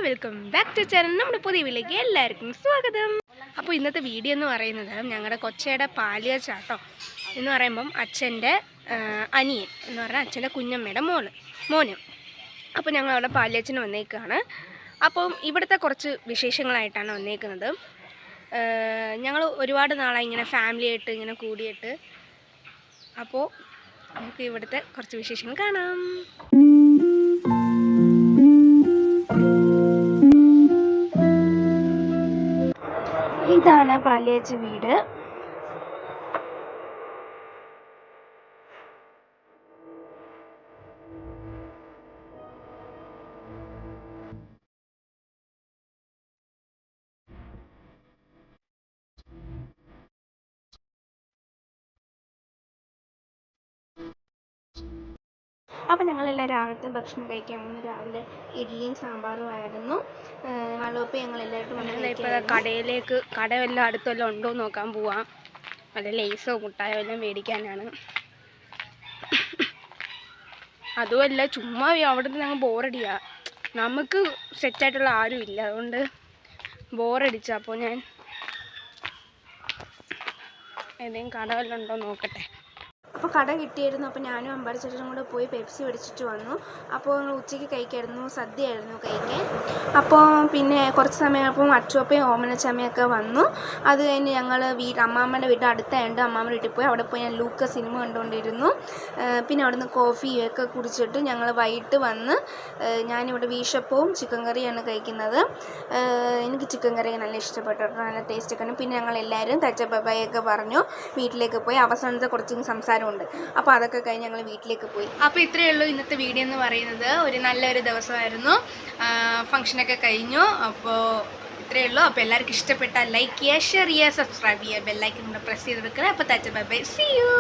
Welcome back to channel. നമ്മുടെ പുതിയ വീട്ടിലേക്ക് എല്ലാവർക്കും സ്വാഗതം. അപ്പോൾ ഇന്നത്തെ വീഡിയോ എന്ന് പറയുന്നത് ഞങ്ങളുടെ കൊച്ചയുടെ പാലുകാച്ചാട്ടോ. എന്ന് പറയുമ്പം അച്ഛൻ്റെ അനിയൻ എന്ന് പറഞ്ഞാൽ അച്ഛൻ്റെ കുഞ്ഞമ്മയുടെ മോന്. അപ്പോൾ ഞങ്ങൾ അവിടെ പാലുകാച്ചിന് വന്നേക്കാണ്. അപ്പം ഇവിടുത്തെ കുറച്ച് വിശേഷങ്ങളായിട്ടാണ് വന്നേക്കുന്നത്. ഞങ്ങൾ ഒരുപാട് നാളായി ഇങ്ങനെ ഫാമിലി ആയിട്ട് ഇങ്ങനെ കൂടിയിട്ട്. അപ്പോൾ നമുക്ക് ഇവിടുത്തെ കുറച്ച് വിശേഷങ്ങൾ കാണാം. ഇതാണ് പാലുകാച്ച് വീട്. അപ്പം ഞങ്ങളെല്ലാം രാവിലത്തെ ഭക്ഷണം കഴിക്കാൻ വന്നു. രാവിലെ ഇഡ്ഡലിയും സാമ്പാറും ആയിരുന്നു. ഇപ്പോൾ ഞങ്ങളെല്ലാവരും ഇപ്പോൾ കടയെല്ലാം അടുത്തെല്ലാം ഉണ്ടോ എന്ന് നോക്കാൻ പോവാം. വല്ല ലേസോ മുട്ടായോ എല്ലാം മേടിക്കാനാണ്. അതുമല്ല ചുമ്മാ അവിടെ നിന്ന് ഞങ്ങൾ ബോറടിയാ. നമുക്ക് സെറ്റായിട്ടുള്ള ആരും ഇല്ല, അതുകൊണ്ട് ബോറടിച്ച. അപ്പോൾ ഞാൻ ഏതെങ്കിലും കട വല്ലതും ഉണ്ടോ നോക്കട്ടെ. അപ്പോൾ കട കിട്ടിയിരുന്നു. അപ്പോൾ ഞാനും അമ്പാടിച്ചേട്ടനും കൂടെ പോയി പെപ്സി മേടിച്ചിട്ട് വന്നു. അപ്പോൾ ഞങ്ങൾ ഉച്ചയ്ക്ക് കഴിക്കായിരുന്നു, സദ്യയായിരുന്നു കഴിക്കാൻ. അപ്പോൾ പിന്നെ കുറച്ച് സമയമായപ്പോൾ അച്ചുവപ്പയും ഓമനച്ചമ്മയൊക്കെ വന്നു. അത് കഴിഞ്ഞ് ഞങ്ങൾ അമ്മാമ്മയുടെ വീട്ടിൽ അടുത്തായതുകൊണ്ട് അമ്മാമ്മയുടെ വീട്ടിൽ പോയി. അവിടെ പോയി ഞാൻ ലൂക്ക സിനിമ കണ്ടുകൊണ്ടിരുന്നു. പിന്നെ അവിടെ നിന്ന് കോഫിയൊക്കെ കുടിച്ചിട്ട് ഞങ്ങൾ വൈകിട്ട് വന്ന് ഞാനിവിടെ വീശപ്പവും ചിക്കൻ കറിയാണ് കഴിക്കുന്നത്. എനിക്ക് ചിക്കൻ കറി നല്ല ഇഷ്ടപ്പെട്ടു, നല്ല ടേസ്റ്റൊക്കെ ഉണ്ട്. പിന്നെ ഞങ്ങളെല്ലാവരും തച്ചപ്പയൊക്കെ പറഞ്ഞു വീട്ടിലേക്ക് പോയി. അവസാനത്തെ കുറച്ച് സംസാരമുണ്ട്. അപ്പോൾ അതൊക്കെ കഴിഞ്ഞ് ഞങ്ങൾ വീട്ടിലേക്ക് പോയി. അപ്പോൾ ഇത്രയേ ഉള്ളൂ ഇന്നത്തെ വീഡിയോ എന്ന് പറയുന്നത്. ഒരു നല്ലൊരു ദിവസമായിരുന്നു. ഫംഗ്ഷനൊക്കെ കഴിഞ്ഞു. അപ്പോൾ ഇത്രയേ ഉള്ളൂ. അപ്പോൾ എല്ലാവർക്കും ഇഷ്ടപ്പെട്ടാൽ ലൈക്ക് ചെയ്യുക, ഷെയർ ചെയ്യുക, സബ്സ്ക്രൈബ് ചെയ്യുക, ബെല്ലൈക്കൺ കൂടെ പ്രസ് ചെയ്തെടുക്കുക. അപ്പോൾ ബൈ ബൈ, സീ യു.